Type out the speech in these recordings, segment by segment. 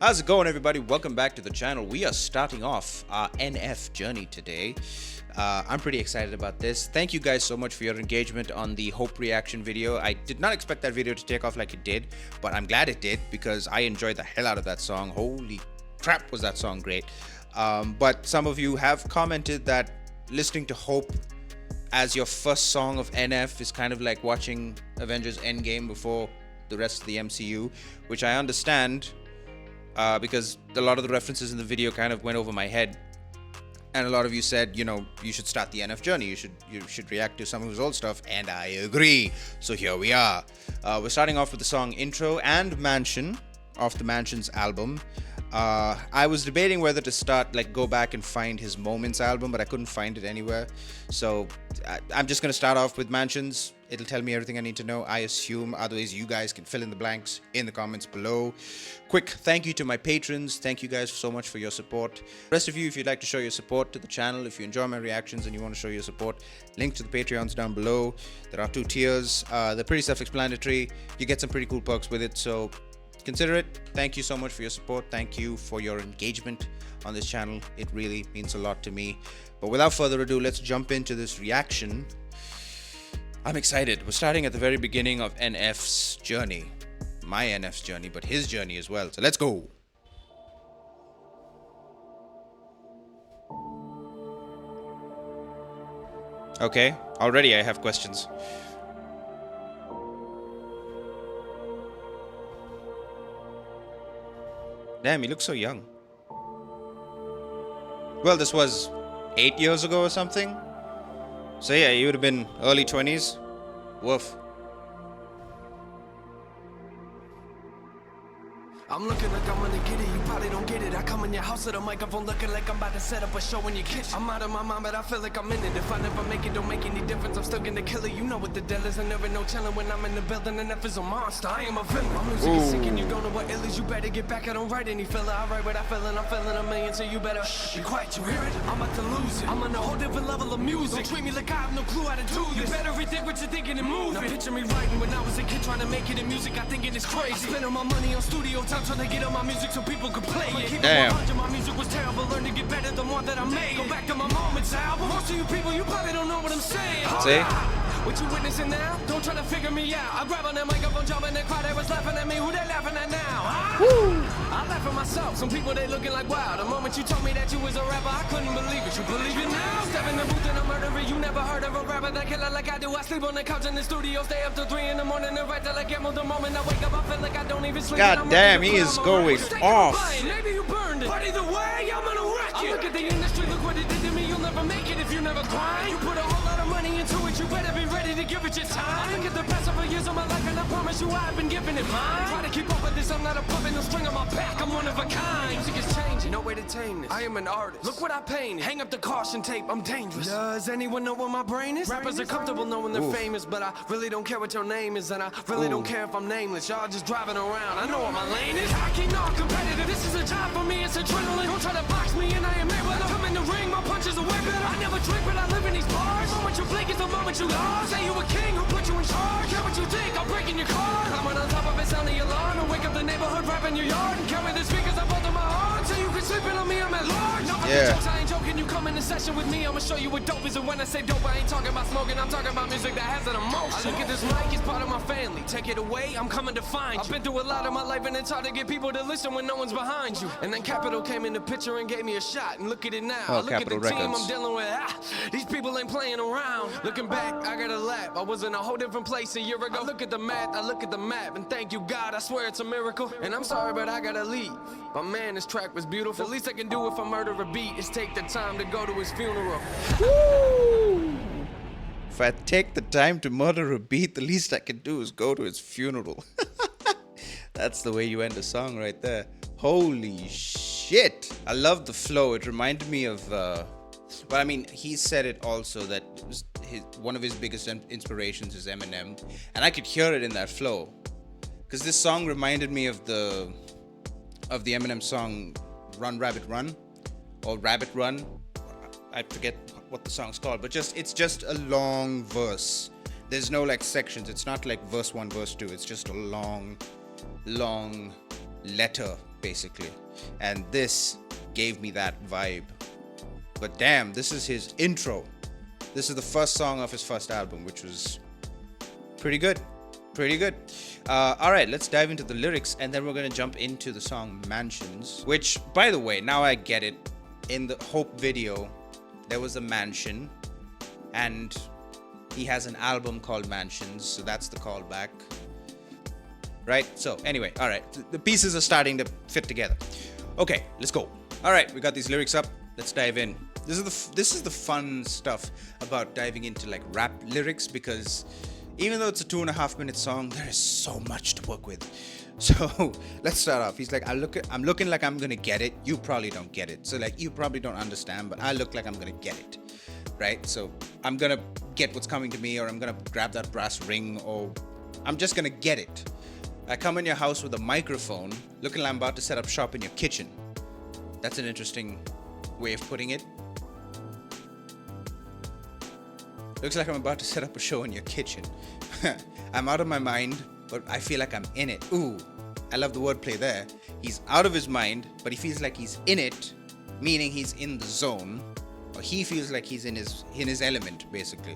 How's it going, everybody? Welcome back to the channel. We are starting off our NF journey today. I'm pretty excited about this. Thank you guys so much for your engagement on the Hope reaction video. I did not expect that video to take off like it did, but I'm glad it did because I enjoyed the hell out of that song. Holy crap, was that song great. But some of you have commented that listening to Hope as your first song of NF is kind of like watching Avengers Endgame before the rest of the MCU, which I understand. Because a lot of the references in the video kind of went over my head, and a lot of you said, you know, you should start the NF journey. You should react to some of his old stuff, and I agree. So here we are. We're starting off with the song Intro and Mansion off the Mansion's album. I was debating whether to go back and find his Moments album, but I couldn't find it anywhere. So I'm just gonna start off with Mansion's. It'll tell me everything I need to know, I assume. Otherwise, you guys can fill in the blanks in the comments below. Quick thank you to my patrons. Thank you guys so much for your support. The rest of you, if you'd like to show your support to the channel, if you enjoy my reactions and you want to show your support, link to the Patreons down below. There are 2 tiers. They're pretty self-explanatory. You get some pretty cool perks with it, so consider it. Thank you so much for your support. Thank you for your engagement on this channel. It really means a lot to me. But without further ado, let's jump into this reaction. I'm excited. We're starting at the very beginning of NF's journey. My NF's journey, but his journey as well. So let's go. Okay, already I have questions. Damn, he looks so young. Well, this was 8 years ago or something. So yeah, he would have been early 20s. Woof. I'm looking like I'm gonna get it, you probably don't get it. I come in your house with a microphone looking like I'm about to set up a show in your kitchen. I'm out of my mind, but I feel like I'm in it. If I never make it, don't make any difference. I'm still gonna kill it. You know what the deal is. I never know chillin' when I'm in the building. And if it's a monster, I am a villain. My music is sick and you don't know what ill is. You better get back, I don't write any filler. I write what I feel and I'm feeling a million. So you better be quiet, you hear it? I'm about to lose it. I'm on a whole different level of music. Don't treat me like I have no clue how to do this. You better rethink what you're thinking and move. Now picture me writing when I was a kid trying to make it in music. I think it is crazy. I spend all my money on studio time trying to get on my music so people could play it. Damn. My music was terrible, learn to get better the more that I made. Go back to my Moments album. Most of you people, you probably don't know what I'm saying. See? What you witnessing now? Don't try to figure me out. I grab on that microphone, jump in the crowd, they was laughing at me. Who they laughing at now? I laugh at myself. Some people, they looking like wow. The moment you told me that you was a rapper, I couldn't believe it. You believe it now? Step in the booth and I'm murdering. You never heard of a rapper that killer like I do. I sleep on the couch in the studio, stay up till 3 in the morning and write till I get more. The moment I wake up, I feel like I don't even sleep. God damn, he is going off. Maybe you burned it, but either way, I'm gonna wreck it. Look at the industry, look what it did to me. You'll never make it if you never grind. You put a whole lot of money into it, you better be ready to give it your time. Look at the past several years of my life, and I promise you I've been giving it mine. Try to keep up with this, I'm not a puppet, no string on my back. I'm one of a kind. Music is changing, no way to tame this. I am an artist. Look what I painted. Hang up the caution tape, I'm dangerous. Does anyone know where my brain is? Rappers are comfortable knowing they're famous, but I really don't care what your name is, and I really don't care if I'm nameless. Y'all just driving around. I know what my lane is. I keep not competitive. This is a job for me, it's adrenaline. Don't try to box me and I am Mayweather. Come in the ring, my punches are way better. I never drink, but I live in these bars. The moment you blink is the moment you lost. Say you a king, who put you in charge? Care what you think, I'm breaking your car. Climbing on top of it, sounding your alarm. And wake up the neighborhood, rap in your yard. And carry the speakers up under my arm. So you can sleep in on me, I'm at large. No, Yeah. jokes, I ain't joking, you come in the session with me, I'ma show you what dope is. And when I say dope, I ain't talking about smoking, I'm talking about music that has an emotion. I look at this mic, it's part of my family. Take it away, I'm coming to find you. I've been through a lot of my life and it's hard to get people to listen when no one's behind you. And then Capitol came in the picture and gave me a shot. And look at it now, Oh, look at the Capitol team Records. I'm dealing with. These people ain't playing around. Looking back, I got a lap. I was in a whole different place a year ago. I look at the math, I look at the map, and thank you God, I swear it's a miracle. And I'm sorry, but I gotta leave. But man, this track was beautiful. The least I can do if I murder a beat is take the time to go to his funeral. Woo! If I take the time to murder a beat, the least I can do is go to his funeral. That's the way you end a song right there. Holy shit. I love the flow. It reminded me of well, I mean, he said it also that it was one of his biggest inspirations is Eminem, and I could hear it in that flow. Because this song reminded me of the Eminem song Run Rabbit Run or Rabbit Run. I forget what the song's called, but it's just a long verse. There's no like sections. It's not like verse 1, verse 2. It's just a long letter basically. And this gave me that vibe. But damn, this is his intro. This is the first song of his first album, which was pretty good. Pretty good. All right, let's dive into the lyrics, and then we're going to jump into the song Mansions, which, by the way, now I get it. In the Hope video, there was a mansion, and he has an album called Mansions, so that's the callback. Right? So, anyway, all right. The pieces are starting to fit together. Okay, let's go. All right, we got these lyrics up. Let's dive in. This is the fun stuff about diving into like rap lyrics, because even though it's a 2.5 minute song, there is so much to work with. So let's start off. He's like, I'm looking like I'm gonna get it. You probably don't get it. So like, you probably don't understand, but I look like I'm gonna get it, right? So I'm gonna get what's coming to me, or I'm gonna grab that brass ring, or I'm just gonna get it. I come in your house with a microphone, looking like I'm about to set up shop in your kitchen. That's an interesting way of putting it. Looks like I'm about to set up a show in your kitchen. I'm out of my mind, but I feel like I'm in it. Ooh, I love the wordplay there. He's out of his mind, but he feels like he's in it, meaning he's in the zone, or he feels like he's in his element, basically.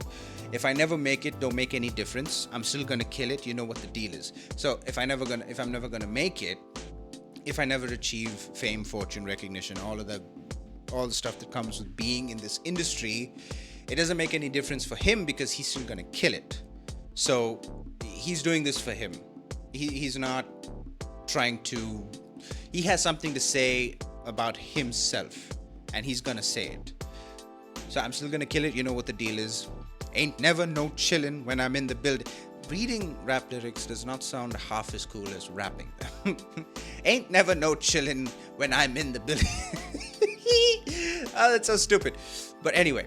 If I never make it, don't make any difference. I'm still gonna kill it. You know what the deal is. So if I'm never gonna make it, if I never achieve fame, fortune, recognition, all the stuff that comes with being in this industry, it doesn't make any difference for him, because he's still gonna kill it. So he's doing this for him. He's not trying to. He has something to say about himself, and he's gonna say it. So I'm still gonna kill it. You know what the deal is. Ain't never no chillin' when I'm in the building. Reading rap lyrics does not sound half as cool as rapping them. Ain't never no chillin' when I'm in the building. Oh, that's so stupid. But anyway,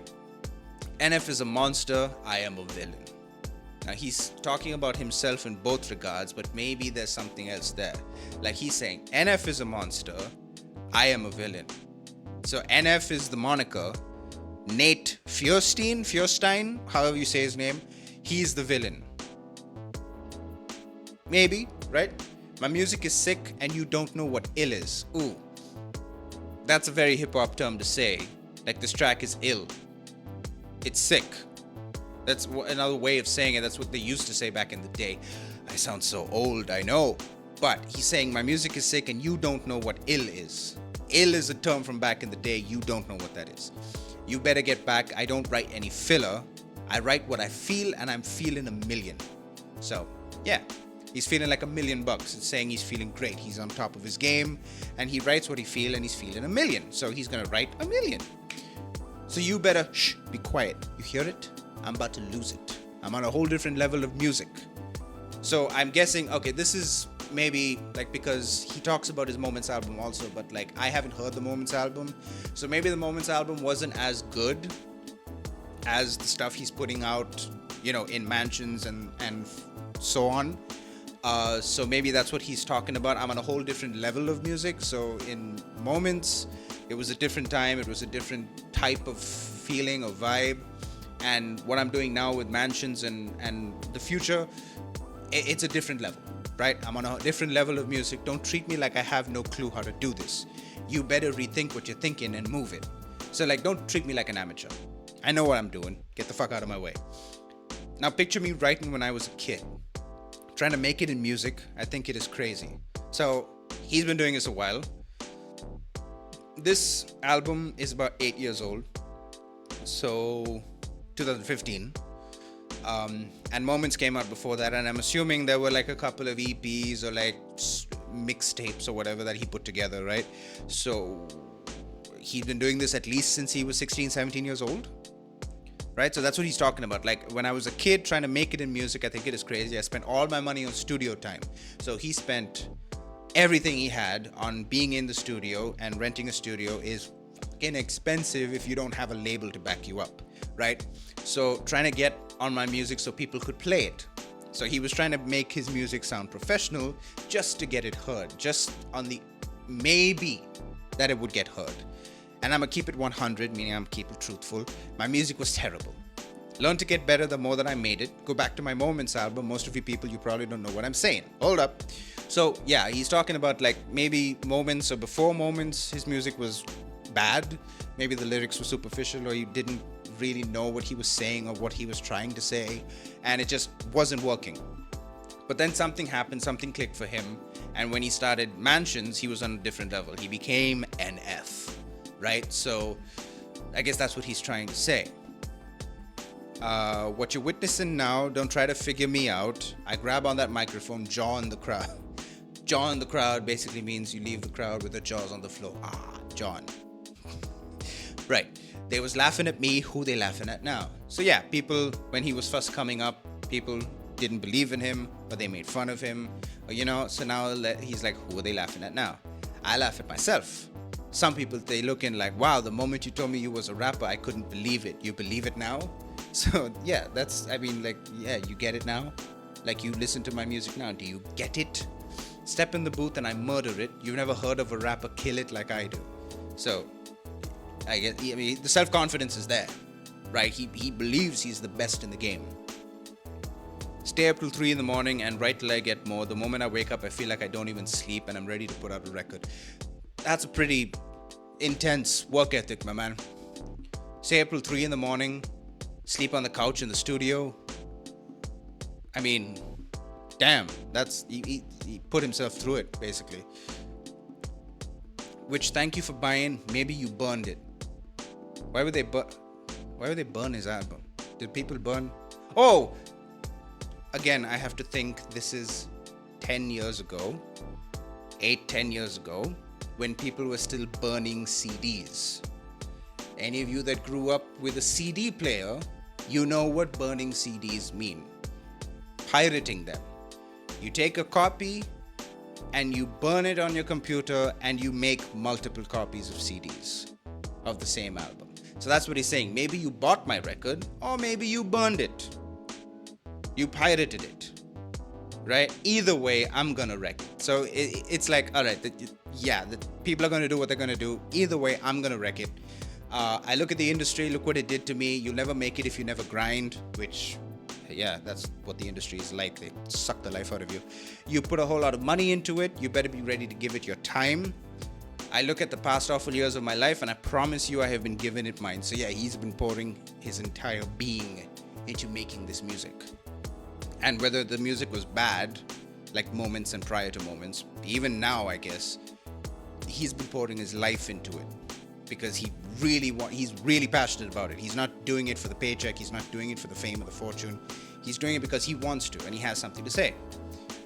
NF is a monster, I am a villain. Now he's talking about himself in both regards, but maybe there's something else there. Like he's saying, NF is a monster, I am a villain. So NF is the moniker. Nate Feuerstein, however you say his name, he's the villain. Maybe, right? My music is sick and you don't know what ill is. Ooh. That's a very hip-hop term to say. Like, this track is ill. It's sick. That's another way of saying it. That's what they used to say back in the day. I sound so old, I know. But he's saying my music is sick and you don't know what ill is. Ill is a term from back in the day. You don't know what that is. You better get back. I don't write any filler. I write what I feel, and I'm feeling $1 million. So, yeah. He's feeling like $1 million. It's saying he's feeling great. He's on top of his game, and he writes what he feels, and he's feeling $1 million. So he's gonna write $1 million. So you better be quiet. You hear it? I'm about to lose it. I'm on a whole different level of music. So I'm guessing, okay, this is maybe like because he talks about his Moments album also, but like I haven't heard the Moments album, so maybe the Moments album wasn't as good as the stuff he's putting out, you know, in Mansions and so on. So maybe that's what he's talking about. I'm on a whole different level of music. So in Moments, it was a different time. It was a different type of feeling or vibe. And what I'm doing now with Mansions and the future, it's a different level, right? I'm on a different level of music. Don't treat me like I have no clue how to do this. You better rethink what you're thinking and move it. So like, don't treat me like an amateur. I know what I'm doing. Get the fuck out of my way. Now picture me writing when I was a kid. Trying to make it in music, I think it is crazy. So he's been doing this a while. This album is about 8 years old. So 2015. And Moments came out before that, and I'm assuming there were like a couple of EPs or like mixtapes or whatever that he put together, right? So he's been doing this at least since he was 16, 17 years old, right? So that's what he's talking about. Like when I was a kid trying to make it in music, I think it is crazy. I spent all my money on studio time. So he spent everything he had on being in the studio, and renting a studio is fucking expensive if you don't have a label to back you up, right? So trying to get on my music so people could play it. So he was trying to make his music sound professional just to get it heard, just on the maybe that it would get heard. And I'm gonna keep it 100, meaning I'm keep it truthful. My music was terrible. Learn to get better the more that I made it. Go back to my Moments album. Most of you people, you probably don't know what I'm saying. Hold up. So yeah, he's talking about like maybe Moments or before Moments, his music was bad. Maybe the lyrics were superficial, or you didn't really know what he was saying or what he was trying to say, and it just wasn't working. But then something happened, something clicked for him, and when he started Mansions, he was on a different level. He became NF, right? So I guess that's what he's trying to say. What you're witnessing now, don't try to figure me out. I grab on that microphone, jaw in the crowd. Jaw in the crowd basically means you leave the crowd with the jaws on the floor. John. Right. They was laughing at me. Who they laughing at now? So yeah, people, when he was first coming up, people didn't believe in him, but they made fun of him. So now he's like, who are they laughing at now? I laugh at myself. Some people, they look in like, wow, the moment you told me you was a rapper, I couldn't believe it. You believe it now? So yeah, you get it now? Like, you listen to my music now, do you get it? Step in the booth and I murder it. You've never heard of a rapper kill it like I do. So the self-confidence is there, right? He believes he's the best in the game. Stay up till 3 in the morning and write till I get more. The moment I wake up, I feel like I don't even sleep and I'm ready to put out a record. That's a pretty intense work ethic, my man. Stay up till 3 in the morning, sleep on the couch in the studio. I mean, damn, he put himself through it, basically. Which, thank you for buying. Maybe you burned it. Why would they burn his album? Did people burn? Oh, again, I have to think this is 10 years ago, 10 years ago, when people were still burning CDs. Any of you that grew up with a CD player, you know what burning CDs mean. Pirating them. You take a copy and you burn it on your computer and you make multiple copies of CDs of the same album. So that's what he's saying. Maybe you bought my record, or maybe you burned it. You pirated it, right? Either way, I'm gonna wreck it. So it's like, all right, the people are gonna do what they're gonna do. Either way, I'm gonna wreck it. I look at the industry, look what it did to me. You'll never make it if you never grind, which, yeah, that's what the industry is like. They suck the life out of you. You put a whole lot of money into it. You better be ready to give it your time. I look at the past awful years of my life, and I promise you I have been given it mine. So yeah, he's been pouring his entire being into making this music. And whether the music was bad, like Moments and prior to Moments, even now, I guess, he's been pouring his life into it because he's really passionate about it. He's not doing it for the paycheck. He's not doing it for the fame or the fortune. He's doing it because he wants to, and he has something to say.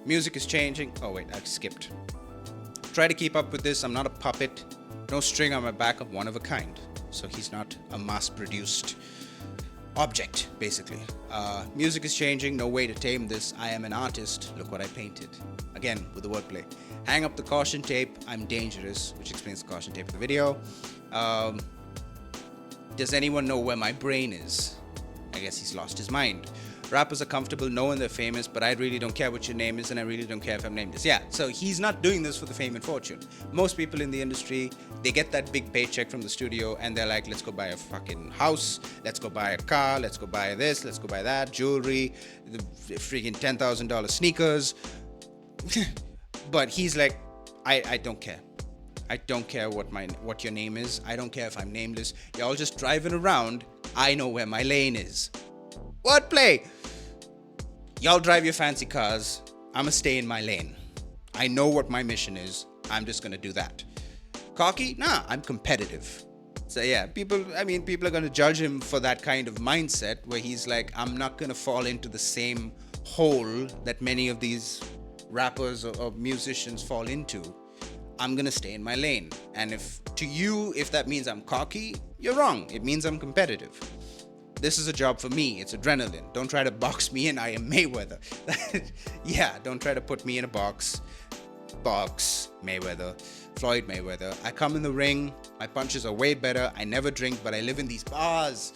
Music is changing. Oh wait, I skipped. Try to keep up with this. I'm not a puppet. No string on my back. I'm one of a kind. So he's not a mass-produced object, basically. Music is changing. No way to tame this. I am an artist. Look what I painted. Again, with the wordplay. Hang up the caution tape. I'm dangerous, which explains the caution tape of the video. Does anyone know where my brain is? I guess he's lost his mind. Rappers are comfortable knowing they're famous, but I really don't care what your name is, and I really don't care if I'm named this. Yeah, so he's not doing this for the fame and fortune. Most people in the industry, they get that big paycheck from the studio, and they're like, let's go buy a fucking house, let's go buy a car, let's go buy this, let's go buy that, jewelry, the freaking $10,000 sneakers. But he's like, I don't care. I don't care what your name is. I don't care if I'm nameless. Y'all just driving around. I know where my lane is. Wordplay. Y'all drive your fancy cars. I'ma stay in my lane. I know what my mission is. I'm just gonna do that. Cocky? Nah, I'm competitive. So yeah, people are gonna judge him for that kind of mindset where he's like, I'm not gonna fall into the same hole that many of these rappers or musicians fall into. I'm gonna stay in my lane. And if that means I'm cocky, you're wrong. It means I'm competitive. This is a job for me. It's adrenaline. Don't try to box me in. I am Mayweather. Yeah, don't try to put me in a box. Box Mayweather. Floyd Mayweather. I come in the ring. My punches are way better. I never drink, but I live in these bars.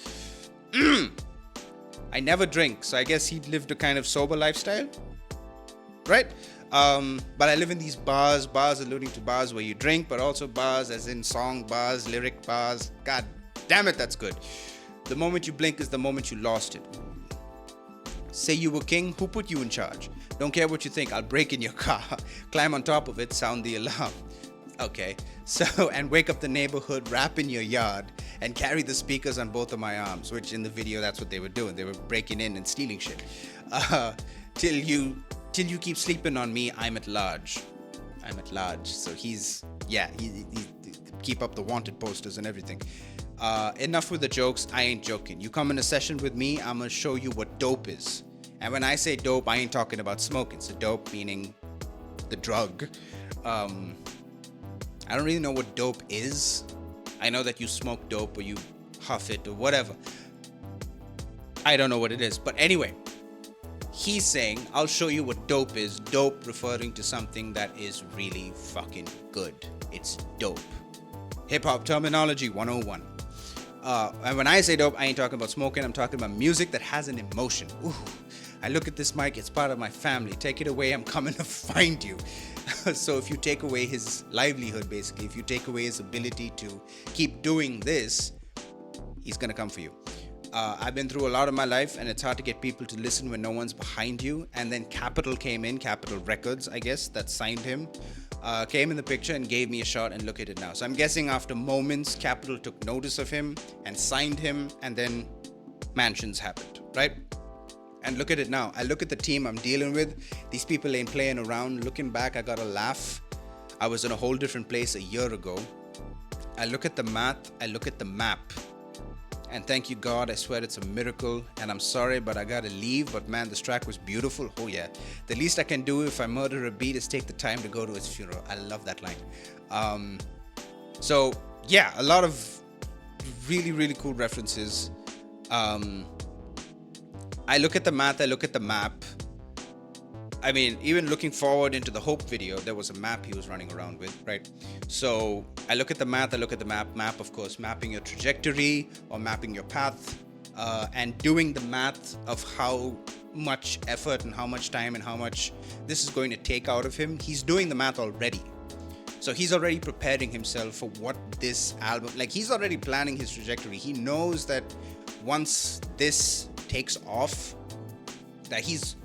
I never drink, so I guess he lived a kind of sober lifestyle. Right? But I live in these bars alluding to bars where you drink, but also bars as in song bars, lyric bars. God damn it, that's good. The moment you blink is the moment you lost it. Say you were king, who put you in charge? Don't care what you think, I'll break in your car, climb on top of it, sound the alarm. Okay, so, and wake up the neighborhood, rap in your yard, and carry the speakers on both of my arms, which in the video, that's what they were doing. They were breaking in and stealing shit. Till you keep sleeping on me, I'm at large. I'm at large. So he keep up the wanted posters and everything. Enough with the jokes, I ain't joking. You come in a session with me, I'm gonna show you what dope is. And when I say dope, I ain't talking about smoking. So dope meaning the drug. I don't really know what dope is. I know that you smoke dope or you huff it or whatever. I don't know what it is. But anyway, he's saying, I'll show you what dope is. Dope referring to something that is really fucking good. It's dope. Hip-hop terminology 101. And when I say dope, I ain't talking about smoking. I'm talking about music that has an emotion. Ooh, I look at this mic, it's part of my family. Take it away, I'm coming to find you. So if you take away his livelihood, basically, if you take away his ability to keep doing this, he's gonna come for you. I've been through a lot of my life, and it's hard to get people to listen when no one's behind you. And then Capitol came in, Capitol Records, I guess, that signed him. Came in the picture and gave me a shot, and look at it now. So I'm guessing after moments, Capitol took notice of him and signed him, and then Mansions happened, right? And look at it now. I look at the team I'm dealing with. These people ain't playing around. Looking back, I got a laugh. I was in a whole different place a year ago. I look at the math, I look at the map. And thank you, God, I swear it's a miracle. And I'm sorry, but I gotta leave. But man, this track was beautiful. Oh yeah. The least I can do if I murder a beat is take the time to go to his funeral. I love that line. So yeah, a lot of really, really cool references. I look at the math, I look at the map. I mean, even looking forward into the Hope video, there was a map he was running around with, right? So I look at the math, I look at the map. Map, of course, mapping your trajectory or mapping your path, and doing the math of how much effort and how much time and how much this is going to take out of him. He's doing the math already. So he's already preparing himself for what this album, like he's already planning his trajectory. He knows that once this takes off, that he's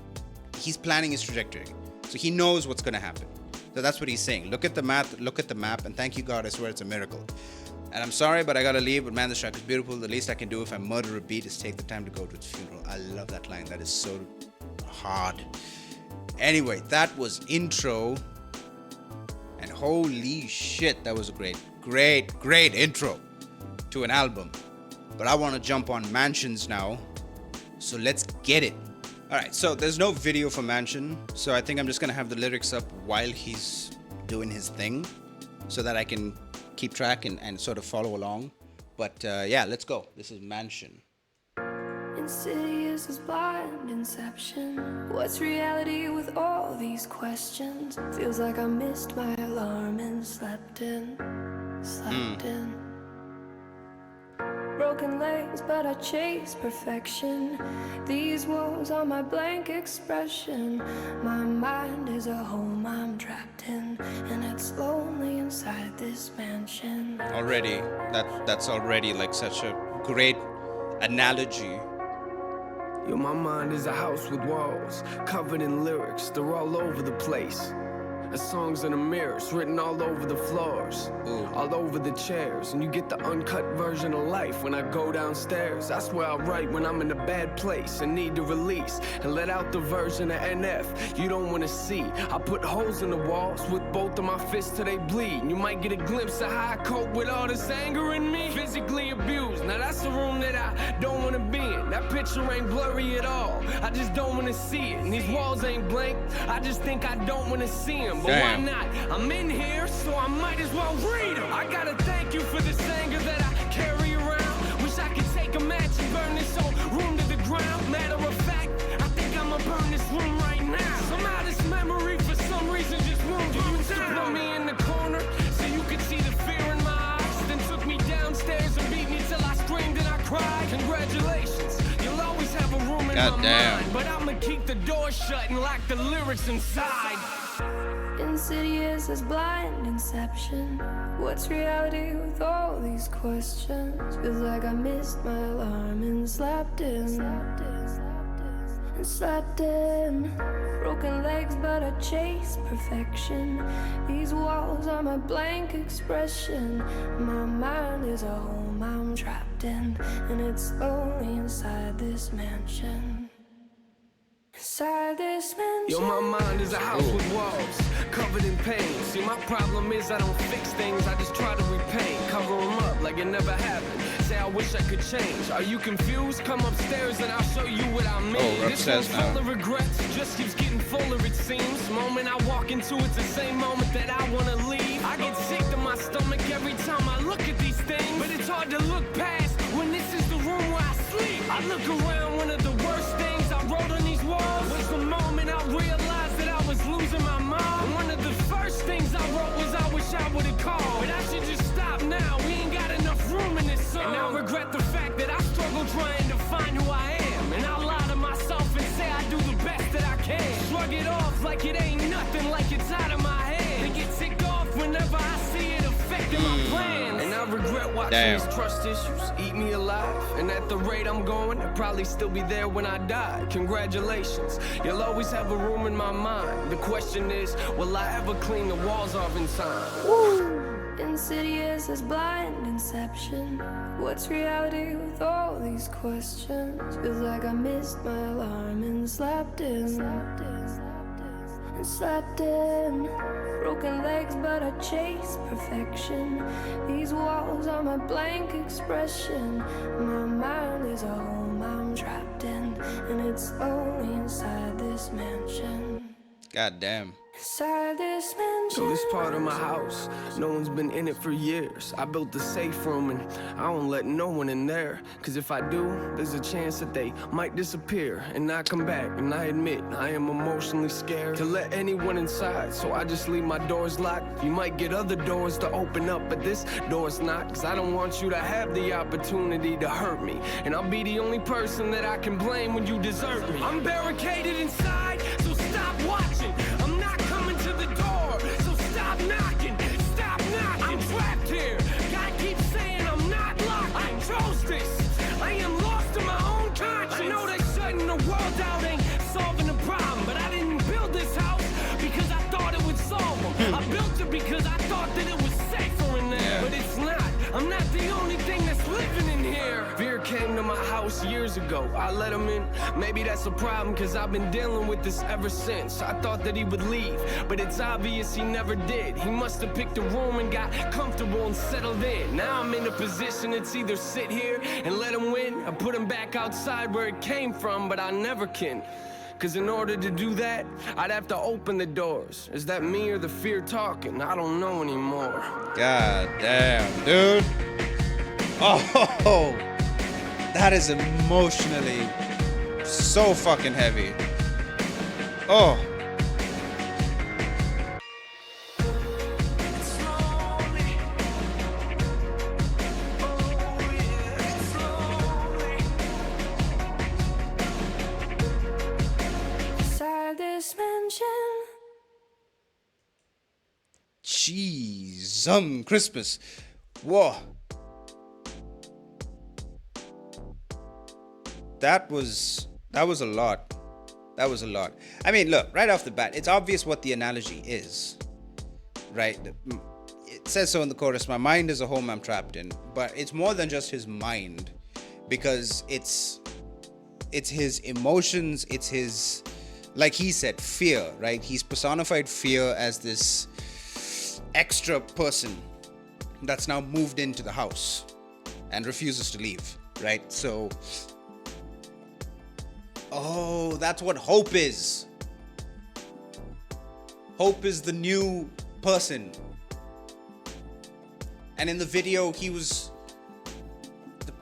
planning his trajectory. So he knows what's going to happen. So that's what he's saying. Look at the math, look at the map, and thank you, God, I swear it's a miracle. And I'm sorry, but I gotta leave. But man, this track is beautiful. The least I can do if I murder a beat is take the time to go to its funeral. I love that line. That is so hard. Anyway, that was intro. And holy shit, that was a great intro to an album. But I want to jump on Mansions now. So let's get it. Alright, so there's no video for Mansion. So I think I'm just going to have the lyrics up while he's doing his thing, so that I can keep track and sort of follow along. But yeah, let's go. This is Mansion. Insidious as blind inception. What's reality with all these questions? Feels like I missed my alarm and slept in. Broken legs, but I chase perfection. These walls are my blank expression. My mind is a home I'm trapped in, and it's lonely inside this mansion. Already, that's already like such a great analogy. Yo, my mind is a house with walls covered in lyrics. They're all over the place. The songs in the mirrors, written all over the floors, all over the chairs. And you get the uncut version of life when I go downstairs. That's where I write when I'm in a bad place and need to release, and let out the version of NF you don't want to see. I put holes in the walls with both of my fists till they bleed. And you might get a glimpse of how I cope with all this anger in me. Physically abused, now that's a room that I don't want to be in. That picture ain't blurry at all, I just don't want to see it. And these walls ain't blank, I just think I don't want to see them. But damn. why not? I'm in here, so I might as well read them. I gotta thank you for this anger that I carry around. Wish I could take a match and burn this whole room to the ground. Matter of fact, I think I'ma burn this room right now. Somehow this memory for some reason just won't go down. You used to put me in the corner so you could see the fear in my eyes. Then took me downstairs and beat me till I screamed and I cried. Congratulations, you'll always have a room in my mind. But I'ma keep the door shut and lock the lyrics inside. Insidious as blind inception. What's reality with all these questions? Feels like I missed my alarm and slept in. And slept in. Broken legs, but I chase perfection. These walls are my blank expression. My mind is a home I'm trapped in, and it's only inside this mansion. Inside this mansion. Yo, my mind is a house with walls, covered in pain. See, my problem is I don't fix things, I just try to repaint. Cover them up like it never happened. Say I wish I could change. Are you confused? Come upstairs and I'll show you what I mean. Oh, This one's upstairs now. full of regrets, just keeps getting fuller it seems. Moment I walk into, it's the same moment that I wanna leave. I get sick to my stomach every time I look at these things, but it's hard to look past when this is the room where I sleep. I look around, one of the worst things I wrote on these walls was the moment I realized that I was losing my mom. And one of the first things I wrote was I wish I would've called, but I should just stop now. We ain't got enough room in this song. And I regret the fact that I struggle trying to find who I am, and I lie to myself and say I do the best that I can. Shrug it off like it ain't nothing, like it's out of my head, and get ticked off whenever I see it affecting my plans. And I regret watching Damn. these trust issues eat me alive, and at the rate I'm going, I'll probably still be there when I die. Congratulations, you'll always have a room in my mind. The question is, will I ever clean the walls off in time? Insidious as blind inception. What's reality with all these questions? Feels like I missed my alarm and slept in. And slept in. Broken legs, but I chase perfection. These walls are my blank expression. My mind is a home I'm trapped in, and it's only inside this mansion. God damn. Inside this mansion. So this part of my house, no one's been in it for years. I built the safe room and I don't let no one in there, cause if I do, there's a chance that they might disappear and not come back. And I admit, I am emotionally scared to let anyone inside, so I just leave my doors locked. You might get other doors to open up, but this door's not, cause I don't want you to have the opportunity to hurt me, and I'll be the only person that I can blame when you desert me. I'm barricaded inside, so stop watching. I'm not coming to the door, so stop knocking. Stop knocking. I'm trapped here. God keeps saying I'm not locked. I chose this. I am lost in my own conscience. I know that shutting the world out ain't solving the problem, but I didn't build this house because I thought it would solve them. I built it because I thought that it was safer in there, but it's not. I'm not the only thing that's living in here. Fear came to my house years ago. I let him in. Maybe that's a problem, cause I've been dealing with this ever since. I thought that he would leave, but it's obvious he never did. He must have picked a room and got comfortable and settled in. Now I'm in a position it's either sit here and let him win, or put him back outside where it came from, but I never can. Cause in order to do that, I'd have to open the doors. Is that me or the fear talking? I don't know anymore. God damn, dude. Oh, that is emotionally so fucking heavy. Oh. Inside this mansion. Jeez, Christmas. Whoa. That was a lot. That was a lot. I mean, look, right off the bat, it's obvious what the analogy is, right? It says so in the chorus, my mind is a home I'm trapped in, but it's more than just his mind, because it's his emotions, it's his, like he said, fear, right? He's personified fear as this extra person that's now moved into the house and refuses to leave, right? So, oh, that's what hope is. Hope is the new person. And in the video, he was,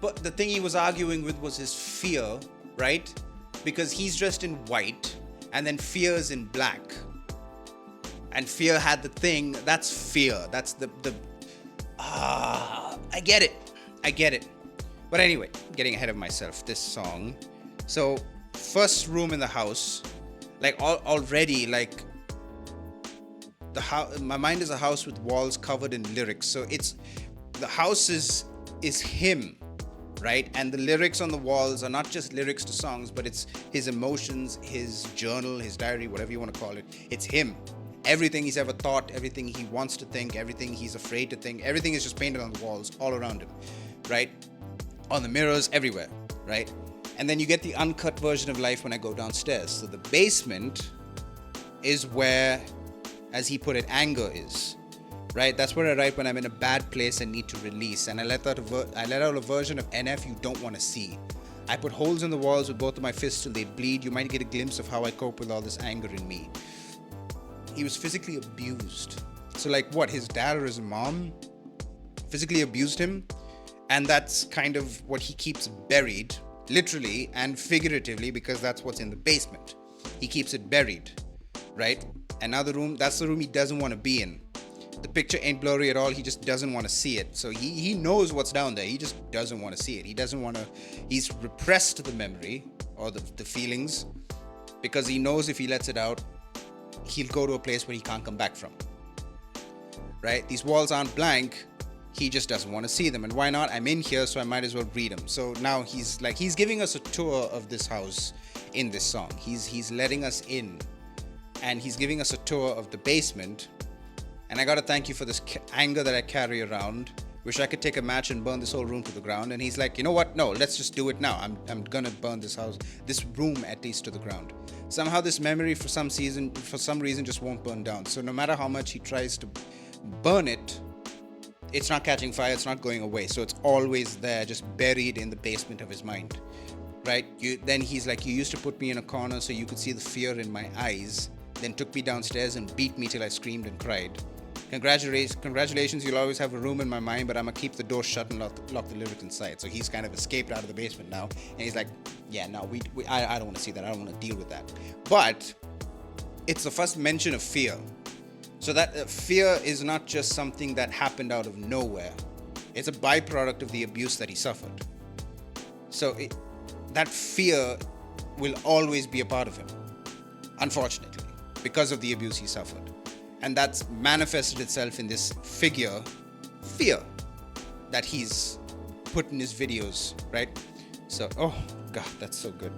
the thing he was arguing with was his fear, right? Because he's dressed in white and then fear's in black. And fear had the thing, that's fear. That's I get it. But anyway, getting ahead of myself, this song. So, first room in the house, like already, like, my mind is a house with walls covered in lyrics. So it's the house is him, right? And the lyrics on the walls are not just lyrics to songs, but it's his emotions, his journal, his diary, whatever you want to call it. It's him. Everything he's ever thought, everything he wants to think, everything he's afraid to think, everything is just painted on the walls all around him, right? On the mirrors, everywhere, right? And then you get the uncut version of life when I go downstairs. So the basement is where, as he put it, anger is, right? That's where I write when I'm in a bad place and need to release. And I let out a version of NF you don't want to see. I put holes in the walls with both of my fists till they bleed. You might get a glimpse of how I cope with all this anger in me. He was physically abused. So like what, his dad or his mom physically abused him? And that's kind of what he keeps buried, literally and figuratively, because that's what's in the basement. He keeps it buried, right? And now that's the room he doesn't want to be in. The picture ain't blurry at all. He just doesn't want to see it. So he knows what's down there. He just doesn't want to see it. He's repressed the memory or the feelings, because he knows if he lets it out, he'll go to a place where he can't come back from, right? These walls aren't blank. He just doesn't want to see them. And why not? I'm in here, so I might as well read them. So now he's giving us a tour of this house in this song. He's letting us in, and he's giving us a tour of the basement. And I gotta thank you for this anger that I carry around. Wish I could take a match and burn this whole room to the ground. And he's like, you know what? No, let's just do it now. I'm gonna burn this room at least to the ground. Somehow this memory for some reason just won't burn down. So no matter how much he tries to burn it, it's not catching fire, it's not going away. So it's always there, just buried in the basement of his mind, right? Then he's like, you used to put me in a corner so you could see the fear in my eyes, then took me downstairs and beat me till I screamed and cried. Congratulations, you'll always have a room in my mind, but I'm gonna keep the door shut and lock the lyrics inside. So he's kind of escaped out of the basement now, and he's like, yeah, no, I don't want to see that. I don't want to deal with that. But it's the first mention of fear. So that fear is not just something that happened out of nowhere. It's a byproduct of the abuse that he suffered. So that fear will always be a part of him, unfortunately, because of the abuse he suffered. And that's manifested itself in this fear that he's put in his videos, right? So, oh God, that's so good.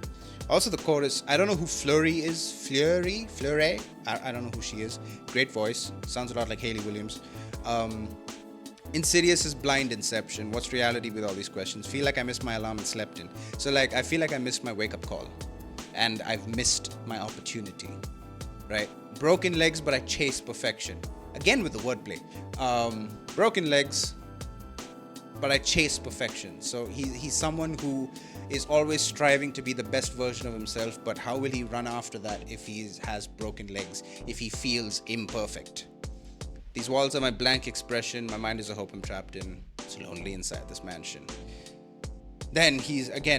Also the chorus, I don't know who Fleury is. Fleury? I don't know who she is. Great voice. Sounds a lot like Hayley Williams. Insidious is blind inception. What's reality with all these questions? Feel like I missed my alarm and slept in. So like, I feel like I missed my wake-up call. And I've missed my opportunity, right? Broken legs, but I chase perfection. Again with the wordplay. Broken legs, but I chase perfection. So he's someone who is always striving to be the best version of himself, but how will he run after that if he has broken legs, if he feels imperfect? These walls are my blank expression. My mind is a hope I'm trapped in. It's lonely inside this mansion. Then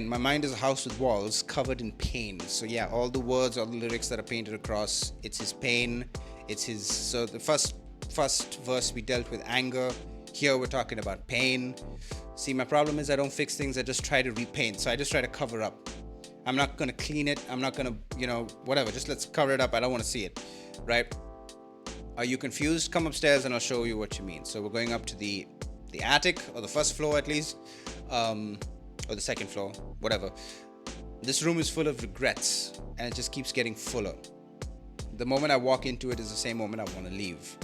my mind is a house with walls covered in pain. So yeah, all the words, all the lyrics that are painted across, it's his pain, so the first verse we dealt with anger. Here we're talking about pain. See, my problem is I don't fix things, I just try to repaint. So I just try to cover up. I'm not gonna clean it, I'm not gonna, whatever, just let's cover it up, I don't wanna see it, right? Are you confused? Come upstairs and I'll show you what you mean. So we're going up to the attic, or the first floor at least. Or the second floor, whatever. This room is full of regrets, and it just keeps getting fuller. The moment I walk into it is the same moment I want to leave.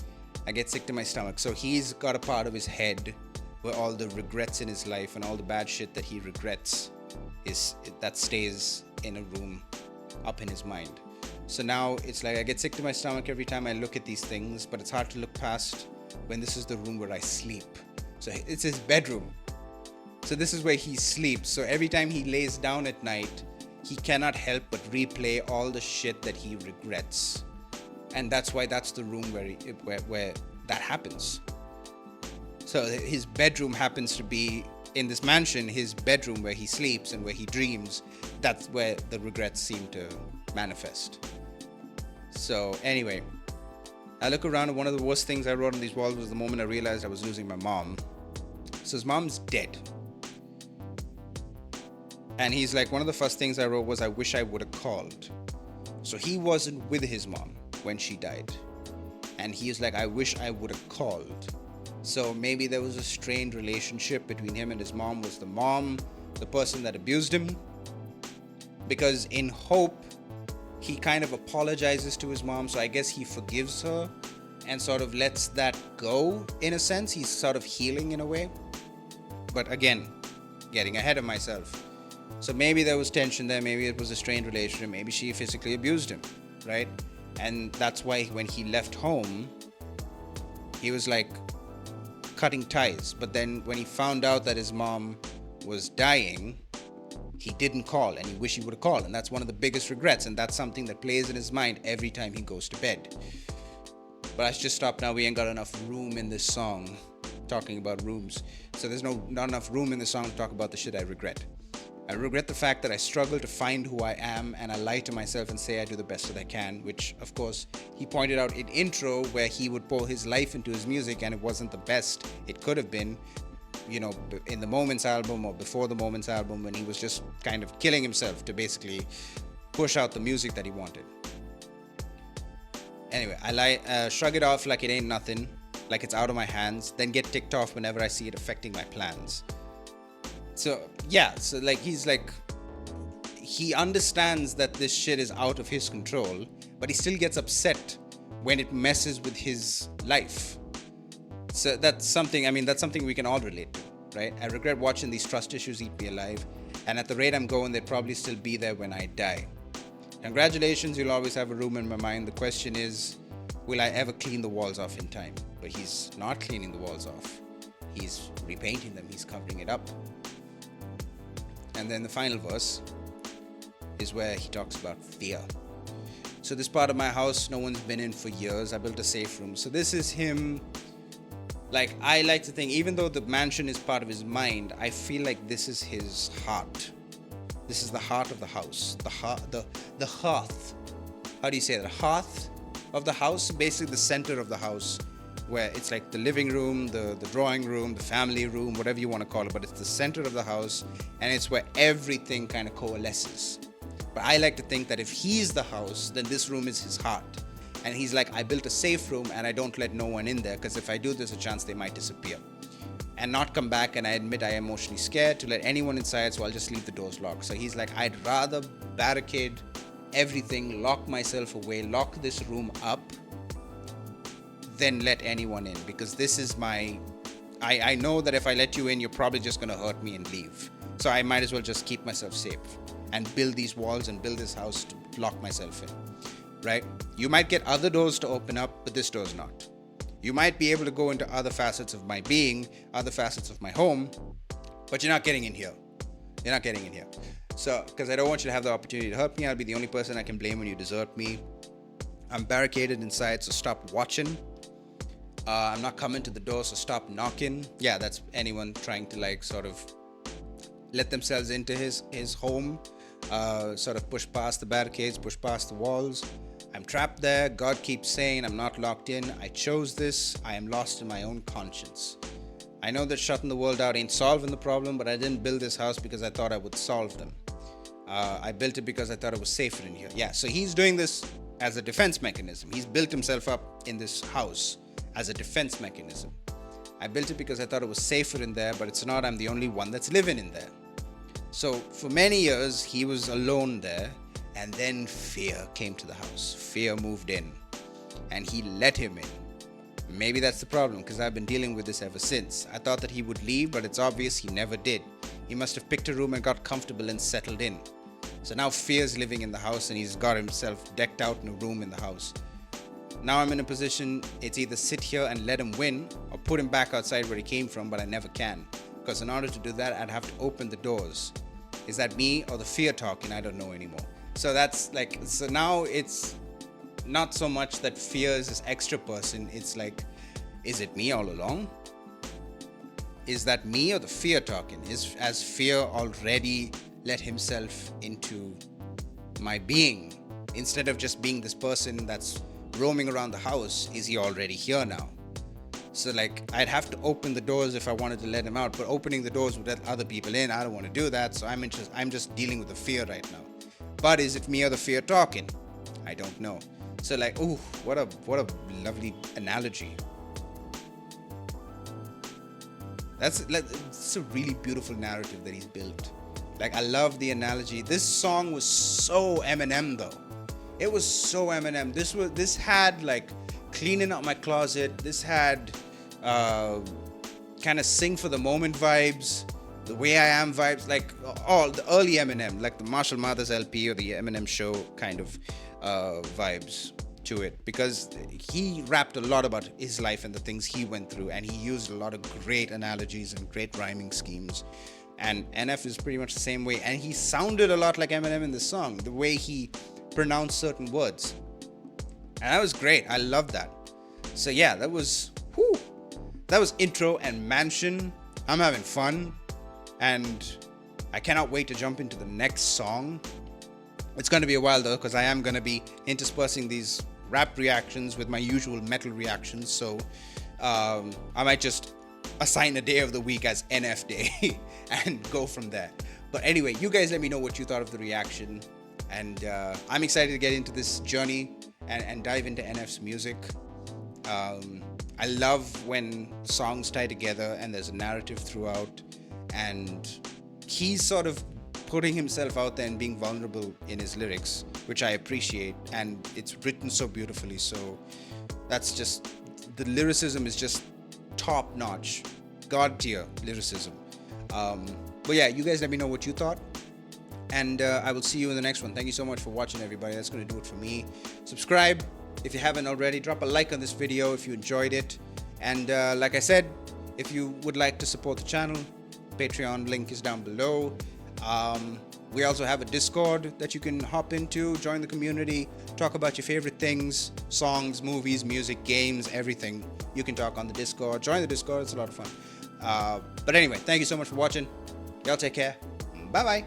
I get sick to my stomach. So he's got a part of his head where all the regrets in his life and all the bad shit that he regrets that stays in a room up in his mind. So now it's like I get sick to my stomach every time I look at these things, but it's hard to look past when this is the room where I sleep. So it's his bedroom. So this is where he sleeps. So every time he lays down at night, he cannot help but replay all the shit that he regrets. And that's why that's the room where that happens. So his bedroom happens to be in this mansion, his bedroom where he sleeps and where he dreams. That's where the regrets seem to manifest. So anyway, I look around and one of the worst things I wrote on these walls was the moment I realized I was losing my mom. So his mom's dead. And he's like, one of the first things I wrote was, I wish I would have called. So he wasn't with his mom when she died. and he's like, I wish I would have called. So maybe there was a strained relationship between him and his mom. Was the mom the person that abused him? Because in Hope, he kind of apologizes to his mom, so I guess he forgives her and sort of lets that go in a sense. He's sort of healing in a way. But again, getting ahead of myself. So maybe there was tension there, maybe it was a strained relationship, maybe she physically abused him, right? And that's why when he left home, he was like cutting ties. But then when he found out that his mom was dying, he didn't call, and he wished he would have called. And that's one of the biggest regrets, and that's something that plays in his mind every time he goes to bed. But I should just stop now. We ain't got enough room in this song talking about rooms. So there's not enough room in the song to talk about the shit I regret. I regret the fact that I struggle to find who I am, and I lie to myself and say I do the best that I can, which of course he pointed out in intro, where he would pour his life into his music and it wasn't the best it could have been, you know, in the Moments album or before the Moments album, when he was just kind of killing himself to basically push out the music that he wanted. Anyway, I shrug it off like it ain't nothing, like it's out of my hands, then get ticked off whenever I see it affecting my plans. So yeah, so like he understands that this shit is out of his control, but he still gets upset when it messes with his life. So that's something we can all relate to, right? I regret watching these trust issues eat me alive, and at the rate I'm going, they'd probably still be there when I die. Congratulations, you'll always have a room in my mind. The question is, will I ever clean the walls off in time? But he's not cleaning the walls off. He's repainting them, he's covering it up. And then the final verse is where he talks about fear. So this part of my house, no one's been in for years. I built a safe room. So this is him. Like, I like to think, even though the mansion is part of his mind, I feel like this is his heart. This is the heart of the house. The hearth. How do you say that? Hearth of the house, basically the center of the house, where it's like the living room, the drawing room, the family room, whatever you want to call it, but it's the center of the house, and it's where everything kind of coalesces. But I like to think that if he's the house, then this room is his heart. And he's like, I built a safe room and I don't let no one in there, because if I do, there's a chance they might disappear and not come back. And I admit I am emotionally scared to let anyone inside, so I'll just leave the doors locked. So he's like, I'd rather barricade everything, lock myself away, lock this room up, than let anyone in, because this is I know that if I let you in, you're probably just going to hurt me and leave. So I might as well just keep myself safe and build these walls and build this house to lock myself in, right? You might get other doors to open up, but this door's not. You might be able to go into other facets of my being, other facets of my home, but you're not getting in here. You're not getting in here. So, because I don't want you to have the opportunity to hurt me, I'll be the only person I can blame when you desert me. I'm barricaded inside, so stop watching. I'm not coming to the door, so stop knocking. Yeah, that's anyone trying to like sort of let themselves into his home, sort of push past the barricades, push past the walls. I'm trapped there. God keeps saying I'm not locked in. I chose this. I am lost in my own conscience. I know that shutting the world out ain't solving the problem, but I didn't build this house because I thought I would solve them. I built it because I thought it was safer in here. Yeah, so he's doing this as a defense mechanism. He's built himself up in this house as a defense mechanism. I built it because I thought it was safer in there, but it's not. I'm the only one that's living in there. So for many years, he was alone there, and then fear came to the house. Fear moved in, and he let him in. Maybe that's the problem, because I've been dealing with this ever since. I thought that he would leave, but it's obvious he never did. He must have picked a room and got comfortable and settled in. So now fear's living in the house, and he's got himself decked out in a room in the house. Now I'm in a position, it's either sit here and let him win, or put him back outside where he came from, but I never can. Because in order to do that, I'd have to open the doors. Is that me or the fear talking? I don't know anymore. So that's like, so now it's not so much that fear is this extra person. It's like, is it me all along? Is that me or the fear talking? Has fear already let himself into my being? Instead of just being this person that's roaming around the house, is he already here now? So like, I'd have to open the doors if I wanted to let him out, but opening the doors would let other people in. I don't want to do that, so I'm just dealing with the fear right now. But is it me or the fear talking? I don't know. So like, ooh, what a lovely analogy. It's a really beautiful narrative that he's built. Like, I love the analogy. This song was so Eminem though. It was so Eminem. This had like cleaning up my closet. This had kind of sing for the moment vibes, the way I am vibes, like all the early Eminem, like the Marshall Mathers LP or the Eminem Show kind of vibes to it, because he rapped a lot about his life and the things he went through, and he used a lot of great analogies and great rhyming schemes. And NF is pretty much the same way, and he sounded a lot like Eminem in the song, the way he pronounced certain words, and that was great. I loved that. So yeah, that was Intro and Mansion. I'm having fun, and I cannot wait to jump into the next song. It's going to be a while though, because I am going to be interspersing these rap reactions with my usual metal reactions, so I might just assign a day of the week as NF Day and go from there. But anyway, you guys let me know what you thought of the reaction, and I'm excited to get into this journey and dive into NF's music. I love when songs tie together and there's a narrative throughout, and he's sort of putting himself out there and being vulnerable in his lyrics, which I appreciate, and it's written so beautifully. So that's just, the lyricism is just top notch, god tier lyricism. But yeah, you guys let me know what you thought, and I will see you in the next one. Thank you so much for watching, everybody. That's going to do it for me. Subscribe if you haven't already. Drop a like on this video if you enjoyed it, and like I said, if you would like to support the channel, Patreon link is down below. We also have a Discord that you can hop into, join the community, talk about your favorite things, songs, movies, music, games, everything. You can talk on the Discord. Join the Discord, it's a lot of fun. But anyway, thank you so much for watching. Y'all take care. Bye bye.